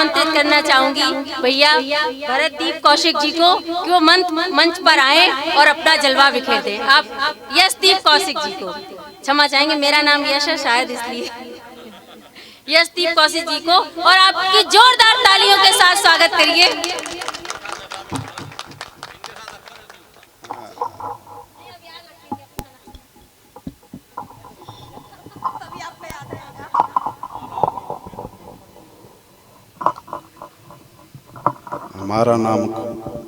आमंत्रित करना चाहूंगी भैया भरतदीप कौशिक जी को कि वो मंच पर आए और अपना जलवा बिखेर दें। आप यशदीप कौशिक जी को, क्षमा चाहेंगे मेरा नाम यश है शायद इसलिए, यशदीप कौशिक जी को और आपकी जोरदार तालियों के साथ स्वागत करिए। हमारा नाम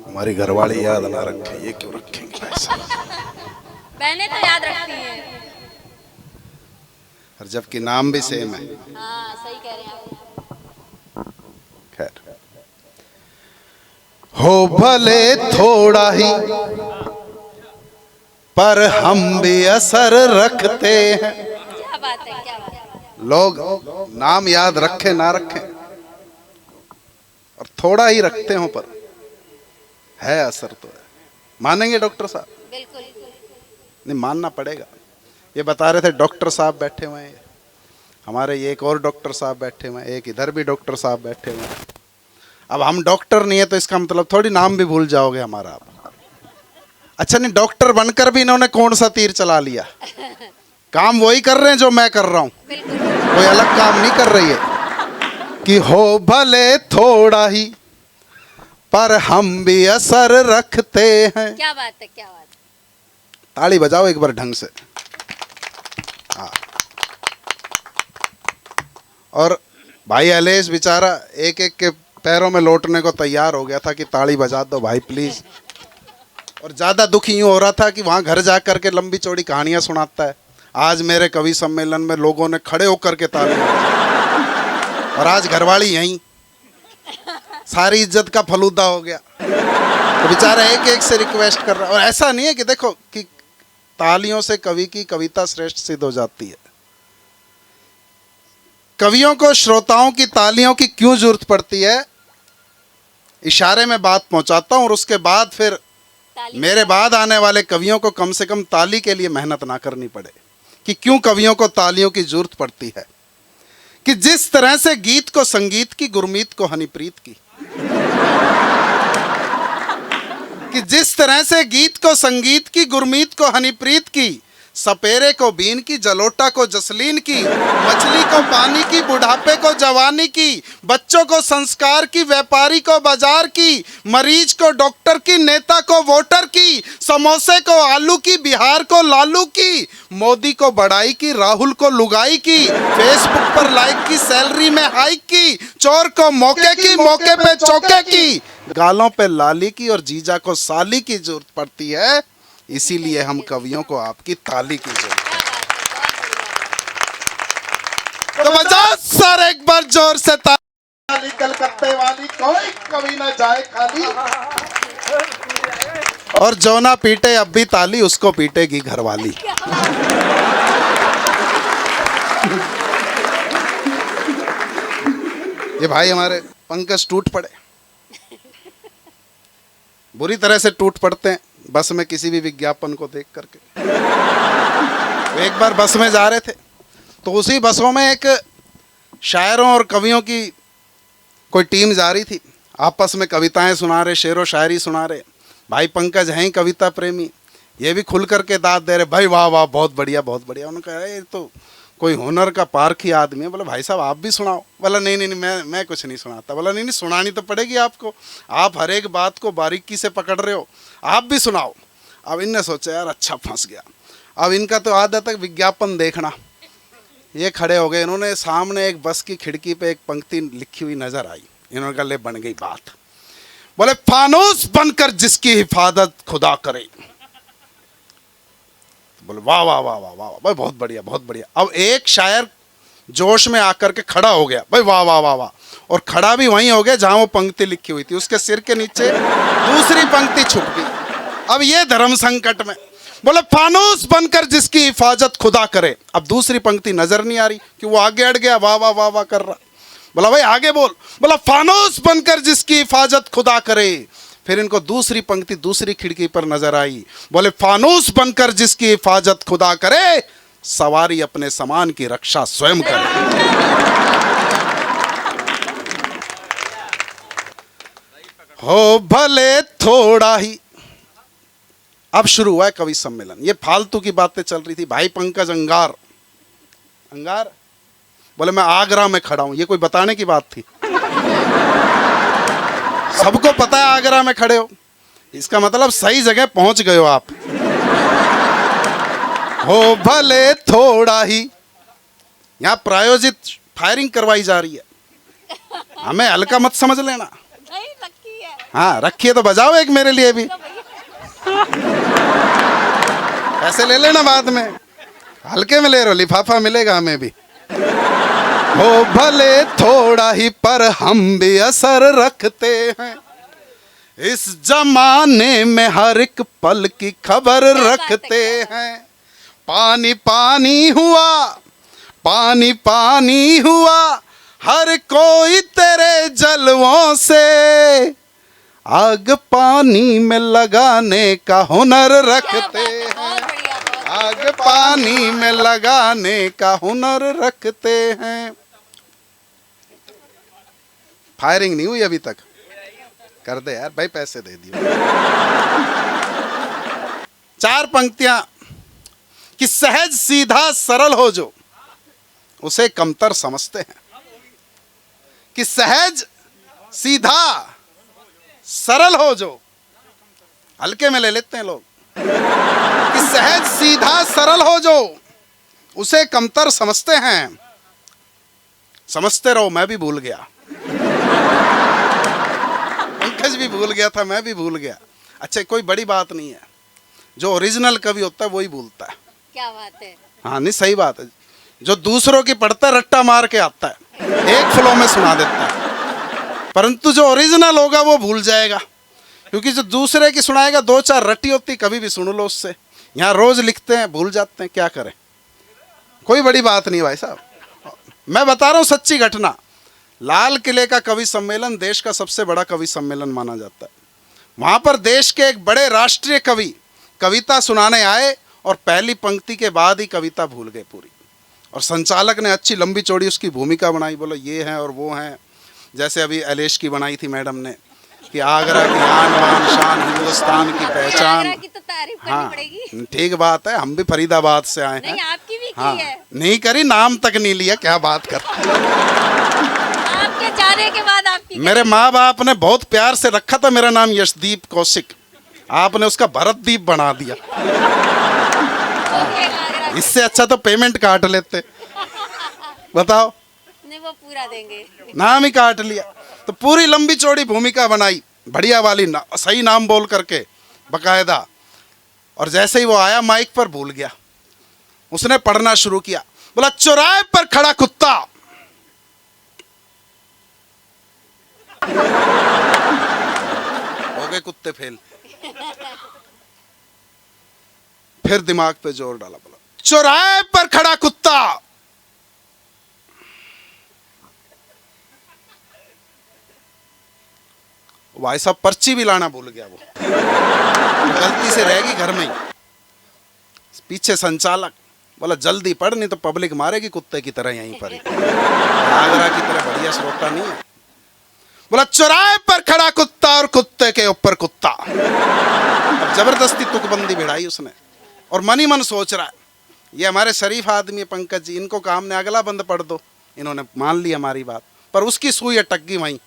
हमारी घरवाली याद ना रखे, ये क्यों रखेंगे ऐसा? बहनें तो याद रखती हैं, और जबकि नाम भी सेम है। हाँ सही कह रहे हैं आप। खैर, हो भले थोड़ा ही पर हम भी असर रखते हैं। क्या बात है, क्या बात है। लोग नाम याद रखे ना रखें और थोड़ा ही रखते हो पर है असर तो है। मानेंगे डॉक्टर साहब? बिल्कुल नहीं, मानना पड़ेगा। ये बता रहे थे डॉक्टर साहब बैठे हुए हैं, हमारे ये एक और डॉक्टर साहब बैठे हुए हैं, एक इधर भी डॉक्टर साहब बैठे हुए हैं। अब हम डॉक्टर नहीं है तो इसका मतलब थोड़ी नाम भी भूल जाओगे हमारा आप। अच्छा, नहीं डॉक्टर बनकर भी इन्होंने कौन सा तीर चला लिया? काम वही कर रहे हैं जो मैं कर रहा हूँ, कोई अलग काम नहीं कर रही है। कि हो भले थोड़ा ही पर हम भी असर रखते हैं। क्या बात है, क्या बात है। ताली बजाओ एक बार ढंग से। हाँ, और भाई अलेश बेचारा एक एक के पैरों में लौटने को तैयार हो गया था कि ताली बजा दो भाई प्लीज। और ज्यादा दुख यूं हो रहा था कि वहां घर जाकर के लंबी चौड़ी कहानियां सुनाता है। आज मेरे कवि सम्मेलन में लोगों ने खड़े होकर के ताली बजाई और आज घरवाली यहीं, सारी इज्जत का फलूदा हो गया। तो बेचारा एक एक से रिक्वेस्ट कर रहा है। और ऐसा नहीं है कि देखो कि तालियों से कवि की कविता श्रेष्ठ सिद्ध हो जाती है। कवियों को श्रोताओं की तालियों की क्यों जरूरत पड़ती है, इशारे में बात पहुंचाता हूं और उसके बाद फिर मेरे बाद आने वाले कवियों को कम से कम ताली के लिए मेहनत ना करनी पड़े कि क्यों कवियों को तालियों की जरूरत पड़ती है। कि जिस तरह से गीत को संगीत की, गुरमीत को हनीप्रीत की, कि जिस तरह से गीत को संगीत की, गुरमीत को हनीप्रीत की, सपेरे को बीन की, जलोटा को जसलीन की, मछली को पानी की, बुढ़ापे को जवानी की, बच्चों को संस्कार की, व्यापारी को बाजार की, मरीज को डॉक्टर की, नेता को वोटर की, समोसे को आलू की, बिहार को लालू की, मोदी को बड़ाई की, राहुल को लुगाई की, फेसबुक पर लाइक की, सैलरी में हाइक की, चोर को मौके की, मौके पे चौके की, गालों पे लाली की और जीजा को साली की जरूरत पड़ती है। इसीलिए हम कवियों को आपकी ताली की जरूरत है। तो बजाओ सर एक बार जोर से ताली, कलकत्ते वाली कोई कवि ना जाए खाली। और जो ना पीटे अब भी ताली, उसको पीटेगी घरवाली। ये भाई हमारे पंकज टूट पड़े, बुरी तरह से टूट पड़ते हैं बस में किसी भी विज्ञापन को देख करके। वो एक बार बस में जा रहे थे तो उसी बसों में एक शायरों और कवियों की कोई टीम जा रही थी, आपस में कविताएं सुना रहे, शेरो शायरी सुना रहे। भाई पंकज हैं कविता प्रेमी, ये भी खुल करके दाद दे रहे, भाई वाह वाह बहुत बढ़िया बहुत बढ़िया। उन्होंने कहा ये तो कोई हुनर का पारखी आदमी है। बोला भाई साहब आप भी सुनाओ। बोला नहीं नहीं नहीं मैं कुछ नहीं सुनाता। बोला नहीं नहीं सुनानी तो पड़ेगी आपको, आप हर एक बात को बारीकी से पकड़ रहे हो, आप भी सुनाओ। अब इनने सोचा यार अच्छा फंस गया। अब इनका तो आदत है विज्ञापन देखना। ये खड़े हो गए, इन्होंने सामने एक बस की खिड़की पे एक पंक्ति लिखी हुई नजर आई। इन्होंने कहा ले बन गई बात। बोले फानूस बनकर जिसकी हिफाजत खुदा करे। बोले वाह वाह वाह वाह वाह भाई बहुत बढ़िया बहुत बढ़िया। अब एक शायर जोश में आकर के खड़ा हो गया, भाई वाह वाह वाह वाह, और खड़ा भी वहीं हो गया जहां वो पंक्ति लिखी हुई थी। उसके सिर के नीचे दूसरी पंक्ति छुप गई। अब ये धर्म संकट में बोले फानूस बनकर जिसकी हिफाजत खुदा करे। अब दूसरी पंक्ति नजर नहीं आ रही कि वो आगे अड़ गया, वाह वाह वाह वाह कर रहा। बोला भाई आगे बोल। बोला फानूस बनकर जिसकी हिफाजत खुदा करे। फिर इनको दूसरी पंक्ति दूसरी खिड़की पर नजर आई। बोले फानूस बनकर जिसकी हिफाजत खुदा करे, सवारी अपने सामान की रक्षा स्वयं करे। हो भले थोड़ा ही। अब शुरू हुआ है कवि सम्मेलन। ये फालतू की बातें चल रही थी। भाई पंकज अंगार बोले मैं आगरा में खड़ा हूं। ये कोई बताने की बात थी? सबको पता है आगरा में खड़े हो, इसका मतलब सही जगह पहुंच गए हो आप। हो भले थोड़ा ही। यहां प्रायोजित फायरिंग करवाई जा रही है, हमें हल्का मत समझ लेना। नहीं रखी है। हाँ रखी है तो बजाओ एक मेरे लिए भी। ऐसे ले लेना बाद में, हल्के में ले रहे हो, लिफाफा मिलेगा हमें भी। हो भले थोड़ा ही पर हम भी असर रखते हैं, इस जमाने में हर एक पल की खबर रखते हैं। पानी पानी हुआ, पानी पानी हुआ, हर कोई तेरे जलवों से, आग पानी में लगाने का हुनर रखते हैं, आग पानी में लगाने का हुनर रखते हैं। फायरिंग नहीं हुई अभी तक, कर दे यार भाई, पैसे दे दियो। 4 पंक्तियां कि सहज सीधा सरल हो जो, उसे कमतर समझते हैं। कि सहज सीधा सरल हो जो, हल्के में ले लेते हैं लोग। कि सहज सीधा सरल हो जो, उसे कमतर समझते हैं। समझते रहो, मैं भी भूल गया, पंकज भी भूल गया था, मैं भी भूल गया। अच्छा कोई बड़ी बात नहीं है, जो ओरिजिनल कवि होता है वही भूलता है। क्या बात है? हाँ नहीं सही बात है। जो दूसरों की पढ़ता है रट्टा मार के आता है, एक फ्लो में सुना देता है, परंतु जो ओरिजिनल होगा वो भूल जाएगा। क्योंकि जो दूसरे की सुनाएगा 2-4 रट्टी होती, कभी भी सुन लो उससे। यहाँ रोज लिखते हैं, भूल जाते हैं, क्या करें। कोई बड़ी बात नहीं भाई साहब, मैं बता रहा हूँ सच्ची घटना। लाल किले का कवि सम्मेलन देश का सबसे बड़ा कवि सम्मेलन माना जाता है। वहां पर देश के एक बड़े राष्ट्रीय कवि कविता सुनाने आए और पहली पंक्ति के बाद ही कविता भूल गए पूरी। और संचालक ने अच्छी लंबी चौड़ी उसकी भूमिका बनाई, बोलो ये हैं और वो हैं। जैसे अभी एलेश की बनाई थी मैडम ने कि आगरा की आन बान शान, हिंदुस्तान की पहचान। आगरा की तो तारीफ करनी पड़ेगी। ठीक बात है, हम भी फरीदाबाद से आए हैं। नहीं आपकी भी हाँ, की है। नहीं करी, नाम तक नहीं लिया, क्या बात कर। आपके जाने के बाद आपकी मेरे माँ बाप ने बहुत प्यार से रखा था मेरा नाम यशदीप कौशिक, आपने उसका भरतदीप बना दिया। इससे अच्छा तो पेमेंट काट लेते। बताओ, नहीं वो पूरा देंगे। नाम ही काट लिया। तो पूरी लंबी चौड़ी भूमिका बनाई, बढ़िया वाली सही नाम बोल करके बकायदा। और जैसे ही वो आया माइक पर भूल गया, उसने पढ़ना शुरू किया। बोला चौराहे पर खड़ा कुत्ता, हो गए कुत्ते फेल। फिर दिमाग पे जोर डाला, बोला चौराहे पर खड़ा कुत्ता, भाई साहब पर्ची भी लाना भूल गया। वो गलती से रहेगी घर में ही। पीछे संचालक बोला जल्दी पढ़, नहीं तो पब्लिक मारेगी कुत्ते की तरह यहीं पर ही। आगरा की तरह बढ़िया श्रोता नहीं है। बोला चौराहे पर खड़ा कुत्ता और कुत्ते के ऊपर कुत्ता। अब जबरदस्ती तुकबंदी भिड़ाई उसने, और मन ही मन सोच रहा है ये हमारे शरीफ आदमी है पंकज जी, इनको काम ने अगला बंद पढ़ दो। इन्होंने मान ली हमारी बात, पर उसकी सुई अटक गई वहीं।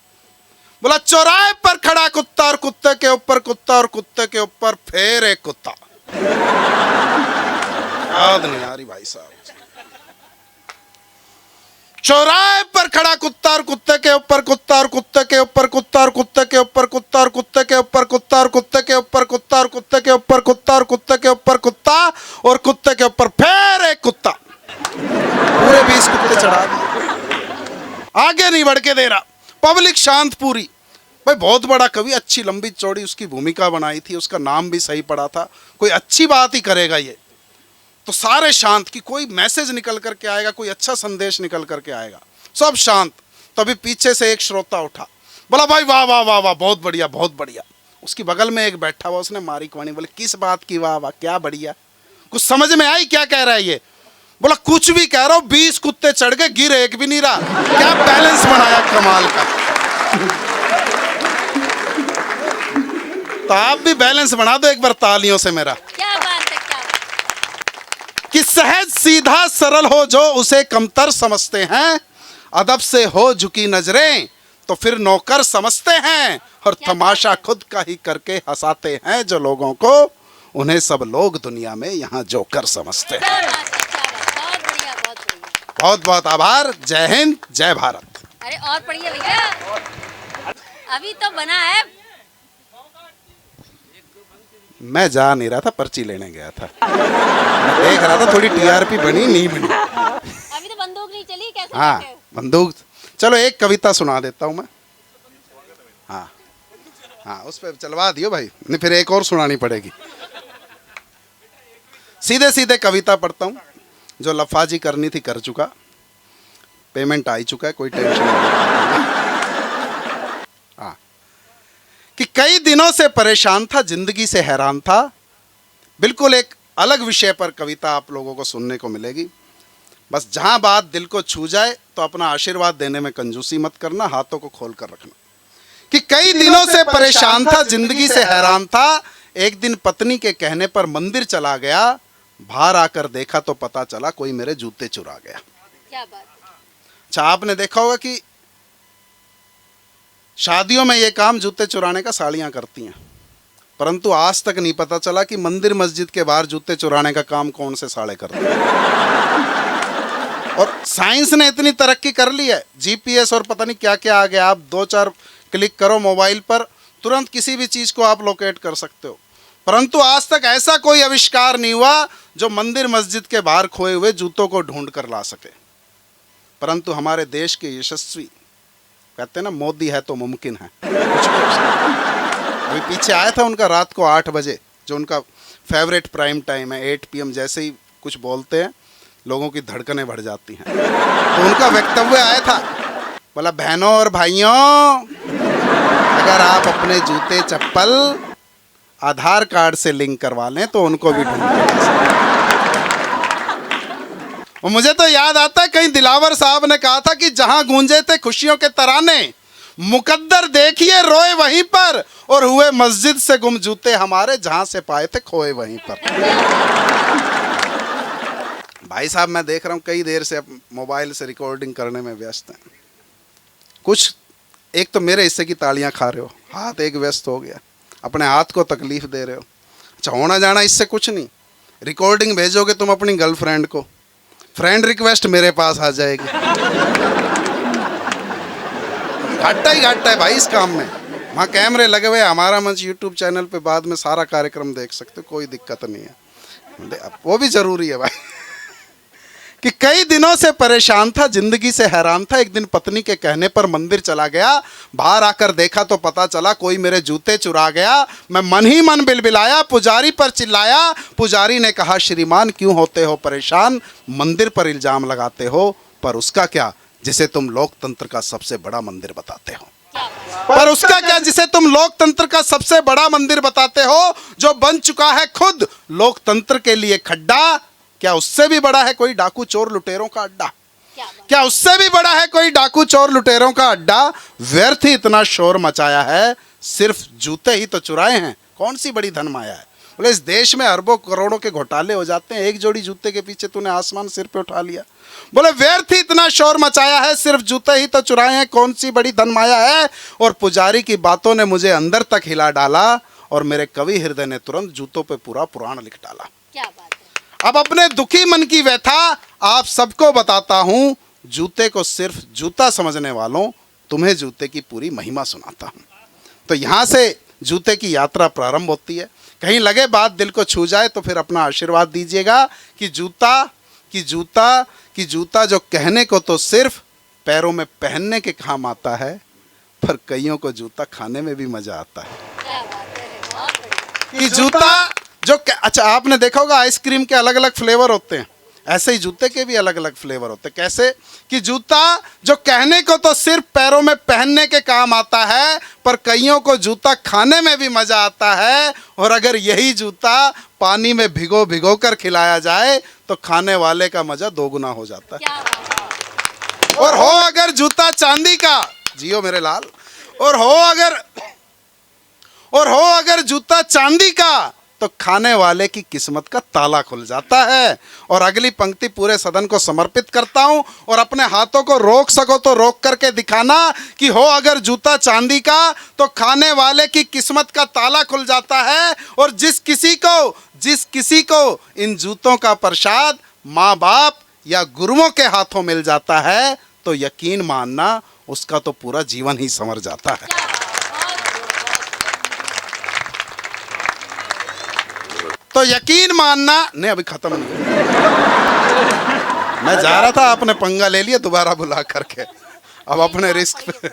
बोला चौराहे पर खड़ा कुत्ता और कुत्ते के ऊपर कुत्ता और कुत्ते के ऊपर फिर एक कुत्ता। याद नहीं आ रही भाई साहब। चौराहे पर खड़ा कुत्ता और कुत्ते के ऊपर कुत्ता और कुत्ते के ऊपर कुत्ता और कुत्ते के ऊपर कुत्ता और कुत्ते के ऊपर कुत्ता और कुत्ते के ऊपर कुत्ता और कुत्ते के ऊपर कुत्ता और कुत्ते के ऊपर कुत्ता और कुत्ते के ऊपर फिर एक कुत्ता। पूरे 20 कुत्ते चढ़ा दिए, आगे नहीं बढ़ के दे रहा। पब्लिक शांत पूरी। भाई बहुत बड़ा कवि, अच्छी लंबी चौड़ी उसकी भूमिका बनाई थी, उसका नाम भी सही पड़ा था, कोई अच्छी बात ही करेगा ये। तो सारे शांत कि कोई मैसेज निकल करके आएगा, कोई अच्छा संदेश निकल करके आएगा, सब शांत। तभी पीछे से एक श्रोता उठा, बोला भाई वाह वाह वाह वाह, बहुत बढ़िया बहुत बढ़िया। उसकी बगल में एक बैठा हुआ, उसने मारी कवानी, बोले किस बात की वाह वाह, क्या बढ़िया, कुछ समझ में आई क्या कह रहा है ये? बोला कुछ भी कह रहा हूं, 20 कुत्ते चढ़ गए, गिर एक भी नहीं रहा, क्या बैलेंस बनाया कमाल का। तो आप भी बैलेंस बना दो एक बार तालियों से मेरा। क्या बात है, क्या बात। कि सहज सीधा सरल हो जो उसे कमतर समझते हैं, अदब से हो झुकी नजरें तो फिर नौकर समझते हैं, और तमाशा खुद का ही करके हंसाते हैं जो लोगों को, उन्हें सब लोग दुनिया में यहाँ जोकर समझते हैं। क्या बात है, क्या बात। बहुत बढ़िया, बहुत बढ़िया। बहुत बहुत आभार। जय हिंद, जय भारत। अरे और पढ़िए भैया, अभी तो बना है। मैं जा नहीं रहा था, पर्ची लेने गया था। मैं देख रहा था थोड़ी टीआरपी बनी नहीं बनी। अभी तो बंदूक नहीं चली, कैसे हाँ, बैठे हो? बंदूक। चलो एक कविता सुना देता हूँ मैं। हाँ हाँ, उस पर चलवा दियो भाई, नहीं फिर एक और सुनानी पड़ेगी। सीधे सीधे कविता पढ़ता हूँ। जो लफाजी करनी थी कर चुका, पेमेंट आ ही चुका है, कोई टेंशन नहीं। हाँ, कि कई दिनों से परेशान था, जिंदगी से हैरान था। बिल्कुल एक अलग विषय पर कविता आप लोगों को सुनने को मिलेगी। बस जहां बात दिल को छू जाए तो अपना आशीर्वाद देने में कंजूसी मत करना, हाथों को खोल कर रखना। कि कई दिनों से परेशान था, जिंदगी से हैरान था। एक दिन पत्नी के कहने पर मंदिर चला गया, बाहर आकर देखा तो पता चला कोई मेरे जूते चुरा गया। क्या बात। अच्छा, आपने देखा होगा कि शादियों में ये काम जूते चुराने का साड़ियां करती हैं, परंतु आज तक नहीं पता चला कि मंदिर मस्जिद के बाहर जूते चुराने का काम कौन से साले करते हैं। और साइंस ने इतनी तरक्की कर ली है, जीपीएस और पता नहीं क्या क्या आ गया। आप 2-4 क्लिक करो मोबाइल पर, तुरंत किसी भी चीज़ को आप लोकेट कर सकते हो। परंतु आज तक ऐसा कोई आविष्कार नहीं हुआ जो मंदिर मस्जिद के बाहर खोए हुए जूतों को ढूंढ कर ला सके। परंतु हमारे देश के यशस्वी, कहते हैं ना मोदी है तो मुमकिन है, कुछ भी हो सकता है। अभी पीछे आया था उनका रात को 8 बजे, जो उनका फेवरेट प्राइम टाइम है, 8 PM। जैसे ही कुछ बोलते हैं लोगों की धड़कनें बढ़ जाती हैं। तो उनका वक्तव्य आया था, बोला बहनों और भाइयों, अगर आप अपने जूते चप्पल आधार कार्ड से लिंक करवा लें तो उनको भी ढूंढ लें। और मुझे तो याद आता है कहीं दिलावर साहब ने कहा था कि जहां गूंजे थे खुशियों के तराने, मुकद्दर देखिए रोए वहीं पर, और हुए मस्जिद से गुम जूते हमारे, जहां से पाए थे खोए वहीं पर। भाई साहब, मैं देख रहा हूं कई देर से मोबाइल से रिकॉर्डिंग करने में व्यस्त हैं। कुछ एक तो मेरे हिस्से की तालियां खा रहे हो, हाथ एक व्यस्त हो गया, अपने हाथ को तकलीफ दे रहे हो। अच्छा, होना जाना इससे कुछ नहीं, रिकॉर्डिंग भेजोगे तुम अपनी गर्लफ्रेंड को, फ्रेंड रिक्वेस्ट मेरे पास आ जाएगी। घाटा ही घाटा है भाई इस काम में। वहाँ कैमरे लगे हुए, हमारा मंच यूट्यूब चैनल पे बाद में सारा कार्यक्रम देख सकते हो, कोई दिक्कत नहीं है, वो भी जरूरी है भाई। कि कई दिनों से परेशान था, जिंदगी से हैरान था। एक दिन पत्नी के कहने पर मंदिर चला गया, बाहर आकर देखा तो पता चला कोई मेरे जूते चुरा गया। मैं मन ही मन बिलबिलाया, पुजारी पर चिल्लाया। पुजारी ने कहा, श्रीमान क्यों होते हो परेशान, मंदिर पर इल्जाम लगाते हो, पर उसका क्या जिसे तुम लोकतंत्र का सबसे बड़ा मंदिर बताते हो। पर उसका क्या जिसे तुम लोकतंत्र का सबसे बड़ा मंदिर बताते हो, जो बन चुका है खुद लोकतंत्र के लिए खड्डा। क्या उससे भी बड़ा है कोई डाकू चोर लुटेरों का अड्डा? क्या उससे भी बड़ा है कोई डाकू चोर लुटेरों का अड्डा? व्यर्थ ही इतना शोर मचाया है, सिर्फ जूते ही तो चुराए हैं, कौन सी बड़ी धन माया है। बोले इस देश में अरबों करोड़ों के घोटाले हो जाते हैं, एक जोड़ी जूते के पीछे तूने आसमान सिर पे उठा लिया। बोले व्यर्थ ही इतना शोर मचाया है, सिर्फ जूते ही तो चुराए हैं, कौन सी बड़ी धन माया है। और पुजारी की बातों ने मुझे अंदर तक हिला डाला, और मेरे कवि हृदय ने तुरंत जूतों पे पूरा पुराण लिख डाला। क्या बात है। अब अपने दुखी मन की व्यथा आप सबको बताता हूं, जूते को सिर्फ जूता समझने वालों, तुम्हें जूते की पूरी महिमा सुनाता हूं। तो यहां से जूते की यात्रा प्रारंभ होती है। कहीं लगे बात दिल को छू जाए तो फिर अपना आशीर्वाद दीजिएगा कि जूता जो कहने को तो सिर्फ पैरों में पहनने के काम आता है, पर कईयों को जूता खाने में भी मजा आता है। क्या बात है, बहुत बढ़िया। कि जूता जो अच्छा, आपने देखा होगा आइसक्रीम के अलग अलग फ्लेवर होते हैं, ऐसे ही जूते के भी अलग अलग फ्लेवर होते हैं। कैसे कि जूता जो कहने को तो सिर्फ पैरों में पहनने के काम आता है, पर कईयों को जूता खाने में भी मजा आता है। और अगर यही जूता पानी में भिगो भिगो कर खिलाया जाए तो खाने वाले का मजा दोगुना हो जाता है। और हो अगर जूता चांदी का, जियो मेरे लाल, और और हो अगर जूता चांदी का तो खाने वाले की किस्मत का ताला खुल जाता है। और अगली पंक्ति पूरे सदन को समर्पित करता हूं, और अपने हाथों को रोक सको तो रोक करके दिखाना कि हो अगर जूता चांदी का तो खाने वाले की किस्मत का ताला खुल जाता है। और जिस किसी को इन जूतों का प्रसाद माँ बाप या गुरुओं के हाथों मिल जाता है तो यकीन मानना उसका तो पूरा जीवन ही संवर जाता है। तो यकीन मानना नहीं, अभी खत्म नहीं, मैं जा रहा था, आपने पंगा ले लिया दोबारा बुला करके, अब अपने रिस्क पे।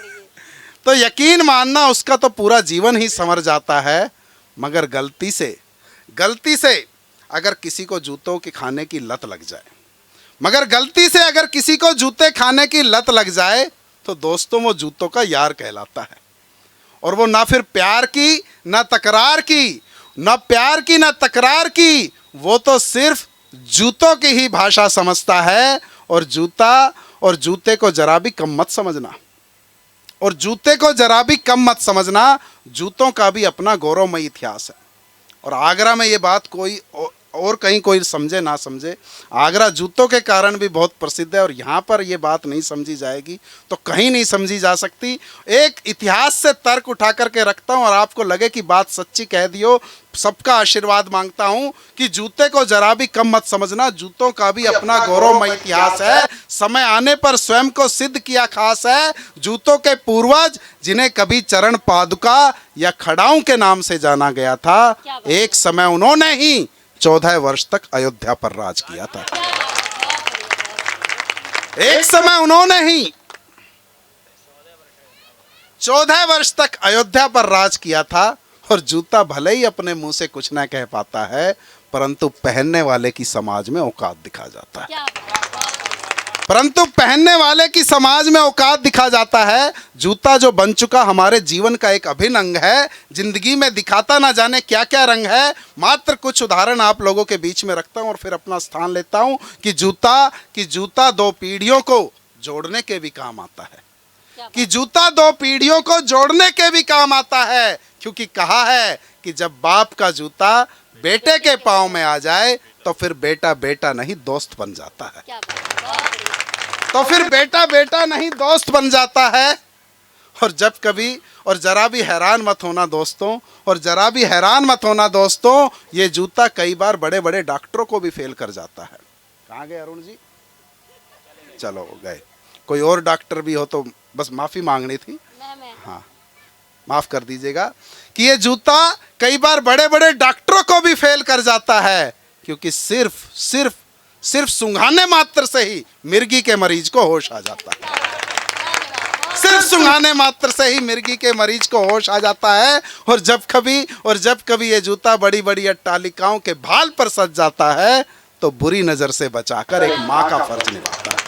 तो यकीन मानना उसका तो पूरा जीवन ही संवर जाता है। मगर गलती से अगर किसी को जूतों के खाने की लत लग जाए, मगर गलती से अगर किसी को जूते खाने की लत लग जाए तो दोस्तों वो जूतों का यार कहलाता है। और वो ना फिर प्यार की ना तकरार की, ना प्यार की ना तकरार की, वो तो सिर्फ जूतों की ही भाषा समझता है। और जूते को जरा भी कम मत समझना, और जूते को जरा भी कम मत समझना। जूतों का भी अपना गौरवमयी इतिहास है। और आगरा में ये बात कोई और कहीं कोई समझे ना समझे, आगरा जूतों के कारण भी बहुत प्रसिद्ध है। और यहाँ पर ये बात नहीं समझी जाएगी तो कहीं नहीं समझी जा सकती। एक इतिहास से तर्क उठा करके रखता हूँ और आपको लगे कि बात सच्ची कह दियो, सबका आशीर्वाद मांगता हूँ कि जूते को जरा भी कम मत समझना। जूतों का भी अपना गौरवमय इतिहास है, समय आने पर स्वयं को सिद्ध किया खास है। जूतों के पूर्वज जिन्हें कभी चरण पादुका या खड़ाऊं के नाम से जाना गया था, एक समय उन्होंने ही 14 वर्ष तक अयोध्या पर राज किया था। एक समय उन्होंने ही 14 वर्ष तक अयोध्या पर राज किया था। और जूता भले ही अपने मुंह से कुछ ना कह पाता है, परंतु पहनने वाले की समाज में औकात दिखा जाता है। परंतु पहनने वाले की समाज में औकात दिखा जाता है। जूता जो बन चुका हमारे जीवन का एक अभिन्न अंग है, जिंदगी में दिखाता ना जाने क्या क्या रंग है। मात्र कुछ उदाहरण आप लोगों के बीच में रखता हूं और फिर अपना स्थान लेता हूं कि जूता 2 पीढ़ियों को जोड़ने के भी काम आता है, कि जूता 2 पीढ़ियों को जोड़ने के भी काम आता है। क्योंकि कहा है कि जब बाप का जूता बेटे के पांव में आ जाए तो फिर बेटा बेटा नहीं दोस्त बन जाता है। तो फिर बेटा बेटा नहीं दोस्त बन जाता है। और जब कभी, और जरा भी हैरान मत होना दोस्तों, और जरा भी हैरान मत होना दोस्तों, ये जूता कई बार बड़े बड़े डॉक्टरों को भी फेल कर जाता है। कहाँ गए अरुण जी? चलो गए। कोई और डॉक्टर भी हो तो बस माफी मांगनी थी, हाँ माफ कर दीजिएगा कि ये जूता कई बार बड़े बड़े डॉक्टरों को भी फेल कर जाता है। क्योंकि सिर्फ सुंघाने मात्र से ही मिर्गी के मरीज को होश आ जाता है। सिर्फ सुंघाने मात्र से ही मिर्गी के मरीज को होश आ जाता है। और जब कभी ये जूता बड़ी बड़ी अट्टालिकाओं के भाल पर सज जाता है तो बुरी नजर से बचाकर एक माँ का फर्ज निभाता है।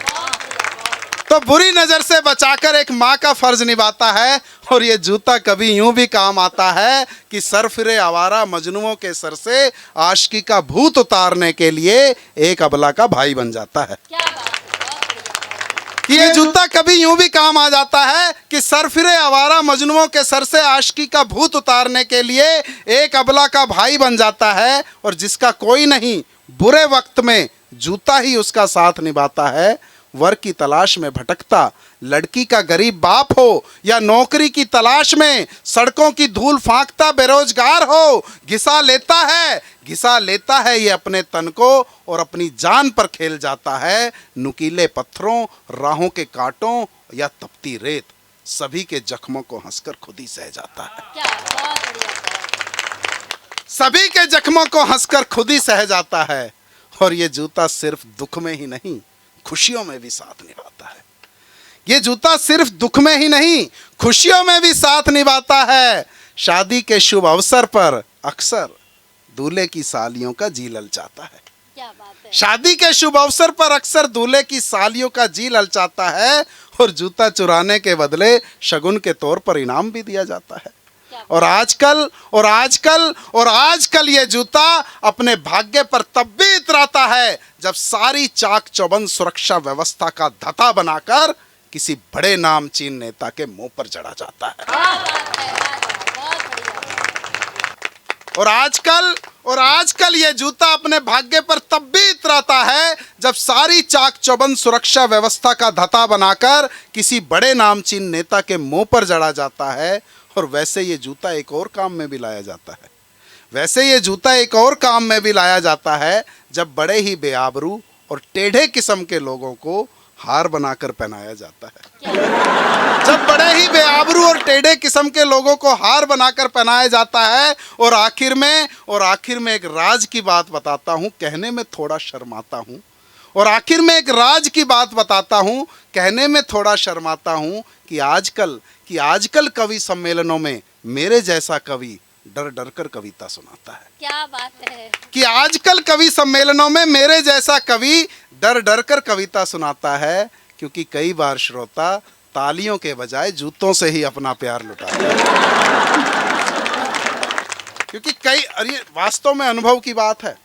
तो बुरी नजर से बचाकर एक माँ का फर्ज निभाता है। और ये जूता कभी यूं भी काम आता है कि सर फिरे आवारा मजनुओं के सर से आशिकी का भूत उतारने के लिए एक अबला का भाई बन जाता है। कि ये जूता कभी यूं भी काम आ जाता है कि सर फिरे आवारा मजनुओं के सर से आशिकी का भूत उतारने के लिए एक अबला का भाई बन जाता है। और जिसका कोई नहीं, बुरे वक्त में जूता ही उसका साथ निभाता है। वर की तलाश में भटकता लड़की का गरीब बाप हो या नौकरी की तलाश में सड़कों की धूल फांकता बेरोजगार हो, घिसा लेता है ये अपने तन को और अपनी जान पर खेल जाता है। नुकीले पत्थरों, राहों के कांटों या तपती रेत, सभी के जख्मों को हंसकर खुद ही सह जाता है। सभी के जख्मों को हंसकर खुद ही सह जाता है। और ये जूता सिर्फ दुख में ही नहीं, खुशियों में भी साथ निभाता है। ये जूता सिर्फ दुख में ही नहीं, खुशियों में भी साथ निभाता है। शादी के शुभ अवसर पर अक्सर दूल्हे की सालियों का जी ललचाता है। क्या बात है। शादी के शुभ अवसर पर अक्सर दूल्हे की सालियों का जी ललचाता है। और जूता चुराने के बदले शगुन के तौर पर इनाम भी दिया जाता है। और आजकल ये जूता अपने भाग्य पर तब भी इतराता है जब सारी चाक चौबंद सुरक्षा व्यवस्था का धता बनाकर किसी बड़े नामचीन नेता के मुंह पर चढ़ा जाता है। और आजकल ये जूता अपने भाग्य पर तब भी इतराता है जब सारी चाक चौबंद सुरक्षा व्यवस्था का धता बनाकर किसी बड़े नामचीन नेता के मुंह पर जड़ा जाता है। और वैसे ये जूता एक और काम में भी लाया जाता है, जब बड़े ही बेआबरू और टेढ़े किस्म के लोगों को हार बनाकर पहनाया जाता है। जब बड़े ही बेआबरू और टेढ़े किस्म के लोगों को हार बनाकर पहनाया जाता है। और आखिर में एक राज की बात बताता हूं, कहने में थोड़ा शर्माता हूं कि आजकल कवि सम्मेलनों में मेरे जैसा कवि डर डर कर कविता सुनाता है। क्या बात है कि आजकल कवि सम्मेलनों में मेरे जैसा कवि डर डर कर कविता सुनाता है, क्योंकि कई बार श्रोता तालियों के बजाय जूतों से ही अपना प्यार लुटाता है। क्योंकि अरे वास्तव में अनुभव की बात है।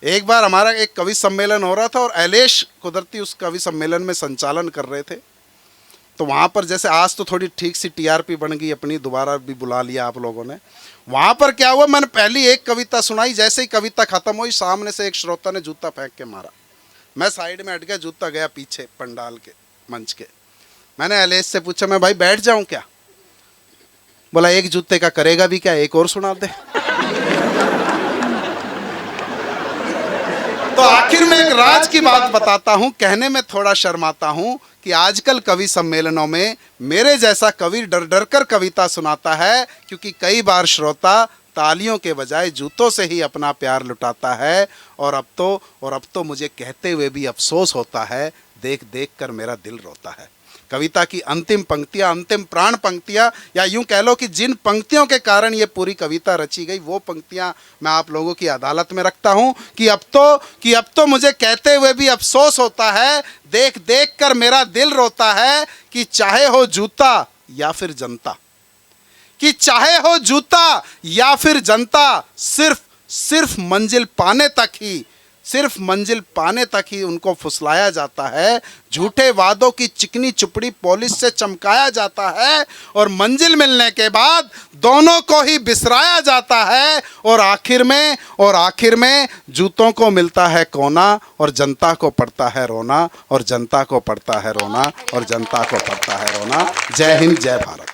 एक बार हमारा एक कवि सम्मेलन हो रहा था और ऐलेश कुदरती उस कवि सम्मेलन में संचालन कर रहे थे। तो वहाँ पर जैसे आज तो थोड़ी ठीक सी टीआरपी बन गई अपनी, दोबारा भी बुला लिया आप लोगों ने। वहाँ पर क्या हुआ, मैंने पहली एक कविता सुनाई, जैसे ही कविता खत्म हुई सामने से एक श्रोता ने जूता फेंक के मारा। मैं साइड में हट गया, जूता गया पीछे पंडाल के मंच के। मैंने ऐलेश से पूछा, मैं भाई बैठ जाऊं क्या? बोला एक जूते का करेगा भी क्या, एक और सुना दे। तो आखिर में एक राज की बात बताता हूं, कहने में थोड़ा शर्माता हूं कि आजकल कवि सम्मेलनों में मेरे जैसा कवि डर डर कर कविता सुनाता है, क्योंकि कई बार श्रोता तालियों के बजाय जूतों से ही अपना प्यार लुटाता है। और अब तो मुझे कहते हुए भी अफसोस होता है, देख देख कर मेरा दिल रोता है। कविता की अंतिम पंक्तियां, अंतिम प्राण पंक्तियां, या यूं कह लो कि जिन पंक्तियों के कारण ये पूरी कविता रची गई, वो पंक्तियां मैं आप लोगों की अदालत में रखता हूं कि अब तो मुझे कहते हुए भी अफसोस होता है, देख देख कर मेरा दिल रोता है कि चाहे हो जूता या फिर जनता, सिर्फ मंजिल पाने तक ही उनको फुसलाया जाता है। झूठे वादों की चिकनी चुपड़ी पॉलिश से चमकाया जाता है और मंजिल मिलने के बाद दोनों को ही बिसराया जाता है। और आखिर में जूतों को मिलता है कोना और जनता को पड़ता है रोना, जय हिंद, जय भारत।